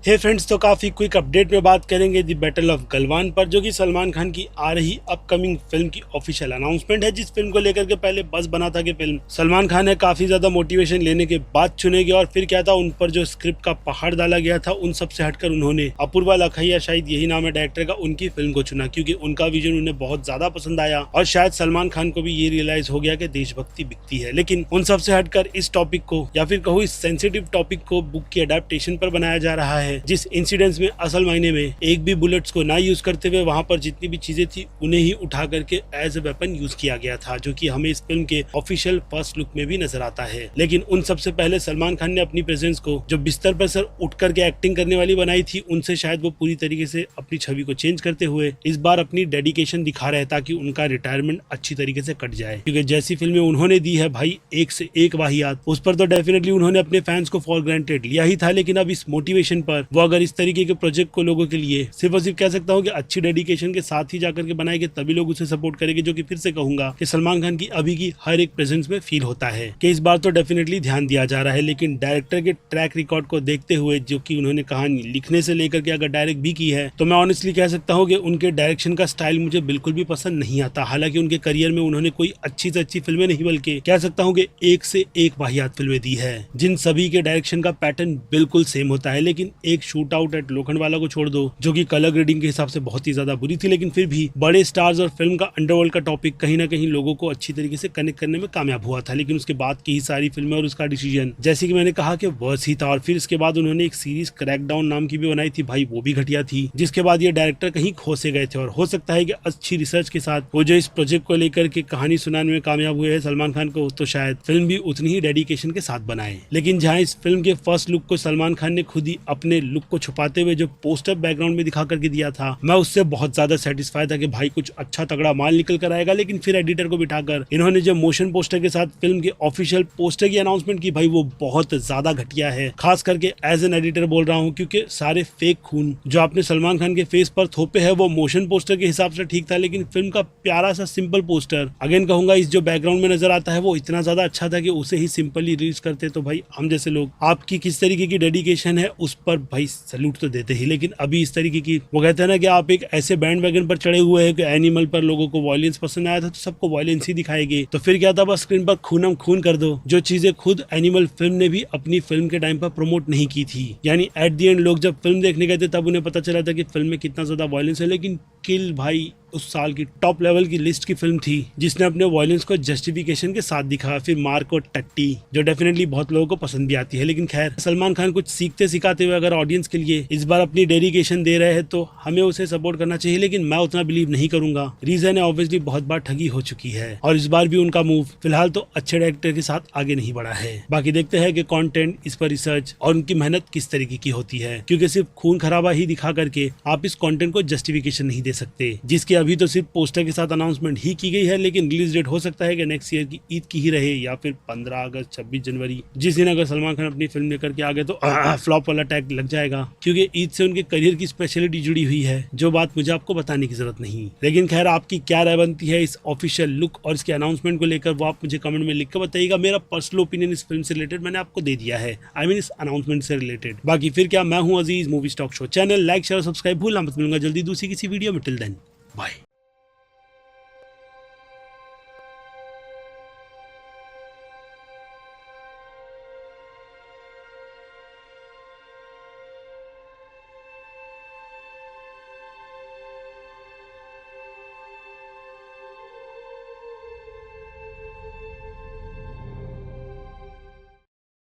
हे friends, तो काफी quick update में बात करेंगे दी बैटल ऑफ गलवान पर, जो कि सलमान खान की आ रही अपकमिंग फिल्म की ऑफिशियल अनाउंसमेंट है। जिस फिल्म को लेकर के पहले बस बना था कि फिल्म सलमान खान ने काफी ज्यादा मोटिवेशन लेने के बाद चुनेंगे, और फिर क्या था, उन पर जो स्क्रिप्ट का पहाड़ डाला गया था उन सबसे हटकर उन्होंने अपूर्वा लखैया, शायद यही नाम है डायरेक्टर का, उनकी फिल्म को चुना, क्योंकि उनका विजन उन्हें बहुत ज्यादा पसंद आया और शायद सलमान खान को भी ये रियलाइज हो गया कि देशभक्ति बिकती है। लेकिन उन सबसे हटकर इस टॉपिक को, या फिर कहूँ इस सेंसिटिव टॉपिक को, बुक की अडेप्टेशन पर बनाया जा रहा है, जिस इंसिडेंट्स में असल मायने में एक भी बुलेट्स को ना यूज करते हुए वहां पर जितनी भी चीजें थी उन्हें ही उठा करके एज ए वेपन यूज किया गया था, जो कि हमें इस फिल्म के ऑफिशियल फर्स्ट लुक में भी नजर आता है। लेकिन उन सबसे पहले सलमान खान ने अपनी प्रेजेंस को जो बिस्तर पर सर उठ करके एक्टिंग करने वाली बनाई थी, उनसे शायद वो पूरी तरीके से अपनी छवि को चेंज करते हुए इस बार अपनी डेडिकेशन दिखा रहे, ताकि उनका रिटायरमेंट अच्छी तरीके से कट जाए। क्योंकि जैसी फिल्में उन्होंने दी है भाई, एक से एक वाहियात, उस पर तो डेफिनेटली उन्होंने अपने फैंस को फॉर ग्रांटेड लिया ही था। लेकिन अब इस मोटिवेशन पर वो अगर इस तरीके के प्रोजेक्ट को लोगों के लिए सिर्फ और सिर्फ कह सकता हूँ कि अच्छी डेडिकेशन के साथ ही जाकर के बनाएंगे, तभी लोग उसे सपोर्ट करेंगे, जो कि फिर से कहूंगा कि सलमान खान की अभी की हर एक प्रेजेंस में फील होता है कि इस बार तो डेफिनेटली ध्यान दिया जा रहा है। लेकिन डायरेक्टर के ट्रैक रिकॉर्ड को देखते हुए, जो कि उन्होंने कहानी लिखने से लेकर के अगर डायरेक्ट भी की है, तो मैं ऑनेस्टली कह सकता हूँ कि उनके डायरेक्शन का स्टाइल मुझे बिल्कुल भी पसंद नहीं आता। हालांकि उनके करियर में उन्होंने कोई अच्छी से अच्छी फिल्में नहीं, बल्कि कह सकता हूँ कि एक से एक वाहियात फिल्में दी है, जिन सभी के डायरेक्शन का पैटर्न बिल्कुल सेम होता है। लेकिन एक शूट आउट एट लोखंडवाला को छोड़ दो, जो कि कलर ग्रेडिंग के हिसाब से बहुत ही ज्यादा बुरी थी, लेकिन फिर भी बड़े स्टार्स और फिल्म का अंडरवर्ल्ड का टॉपिक कहीं ना कहीं लोगों को अच्छी तरीके से कनेक्ट करने में कामयाब हुआ था। लेकिन उसके बाद की ही सारी फिल्में और उसका डिसीजन, जैसे कि मैंने कहा कि वर्स ही था। और फिर इसके बाद उन्होंने एक सीरीज क्रैकडाउन नाम की भी बनाई थी भाई, वो भी घटिया थी, जिसके बाद ये डायरेक्टर कहीं खो से गए थे। और हो सकता है कि अच्छी रिसर्च के साथ वो जो इस प्रोजेक्ट को लेकर के कहानी सुनाने में कामयाब हुए हैं सलमान खान को, तो शायद फिल्म भी उतनी ही डेडिकेशन के साथ बनाए। लेकिन जहाँ इस फिल्म के फर्स्ट लुक को सलमान खान ने खुद ही अपने लुक को छुपाते हुए जो पोस्टर बैकग्राउंड में दिखा करके दिया था, मैं उससे बहुत ज्यादा सेटिस्फाई था कि भाई कुछ अच्छा तगड़ा माल निकल कर आएगा। लेकिन फिर एडिटर को बिठाकर इन्होंने जो मोशन पोस्टर के साथ फिल्म के ऑफिशियल पोस्टर की अनाउंसमेंट की, भाई वो बहुत ज्यादा घटिया है। खास करके एज एन एडिटर बोल रहा हूँ, क्योंकि सारे फेक खून जो आपने सलमान खान के फेस पर थोपे है, वो मोशन पोस्टर के हिसाब से ठीक था, लेकिन फिल्म का प्यारा सा सिंपल पोस्टर, अगेन कहूंगा, इस जो बैकग्राउंड में नजर आता है वो इतना ज्यादा अच्छा था कि उसे ही सिंपली रिलीज करते तो भाई हम जैसे लोग, आपकी किस तरीके की डेडिकेशन है उस पर भाई सैल्यूट तो देते ही। लेकिन अभी इस तरीके की, वो कहते हैं ना कि आप एक ऐसे बैंड वैगन पर चढ़े हुए हैं कि एनिमल पर लोगों को वायलेंस पसंद आया था तो सबको वायलेंस ही दिखाएगी, तो फिर क्या था, बस स्क्रीन पर खूनम खून कर दो, जो चीजें खुद एनिमल फिल्म ने भी अपनी फिल्म के टाइम पर प्रमोट नहीं की थी। यानी एट द एंड लोग जब फिल्म देखने गए थे तब उन्हें पता चला था कि फिल्म में कितना ज्यादा वायलेंस है। लेकिन किल भाई उस साल की टॉप लेवल की लिस्ट की फिल्म थी, जिसने अपने वायलेंस को जस्टिफिकेशन के साथ दिखा। फिर मार्क और टट्टी, जो डेफिनेटली बहुत लोगों को पसंद भी आती है। लेकिन खैर, सलमान खान कुछ सीखते सिखाते हुए अगर ऑडियंस के लिए इस बार अपनी डेडिकेशन दे रहे हैं तो हमें उसे सपोर्ट करना चाहिए। लेकिन मैं उतना बिलीव नहीं करूंगा। रीजन है ऑब्वियसली बहुत बार ठगी हो चुकी है, और इस बार भी उनका मूव फिलहाल तो अच्छे डायरेक्टर के साथ आगे नहीं बढ़ा है। बाकी देखते हैं कि कंटेंट, इस पर रिसर्च और उनकी मेहनत किस तरीके की होती है, क्योंकि सिर्फ खून खराबा ही दिखा करके आप इस कंटेंट को जस्टिफिकेशन नहीं दे सकते, जिसकी अभी तो सिर्फ पोस्टर के साथ अनाउंसमेंट ही की गई है। लेकिन रिलीज डेट हो सकता है कि नेक्स्ट ईयर की ईद की ही रहे, या फिर 15 अगस्त 26 जनवरी, जिस दिन अगर सलमान खान अपनी फिल्म लेकर के आ गए तो फ्लॉप वाला टैग लग जाएगा, क्योंकि ईद से उनके करियर की स्पेशलिटी जुड़ी हुई है, जो बात मुझे आपको बताने की जरूरत नहीं। लेकिन खैर, आपकी क्या राय बनती है इस ऑफिशियल लुक और इसके अनाउंसमेंट को लेकर, वो आप मुझे कमेंट में लिख कर बताइएगा। मेरा पर्सनल ओपिनियन इस फिल्म से रिलेटेड मैंने आपको दे दिया है, आई मीन इस अनाउंसमेंट से रिलेटेड। बाकी फिर क्या, मैं हूँ Aziz, movie stock show channel like share subscribe भूलना मत। मिलूंगा जल्दी दूसरी किसी वीडियो में। Till then bye.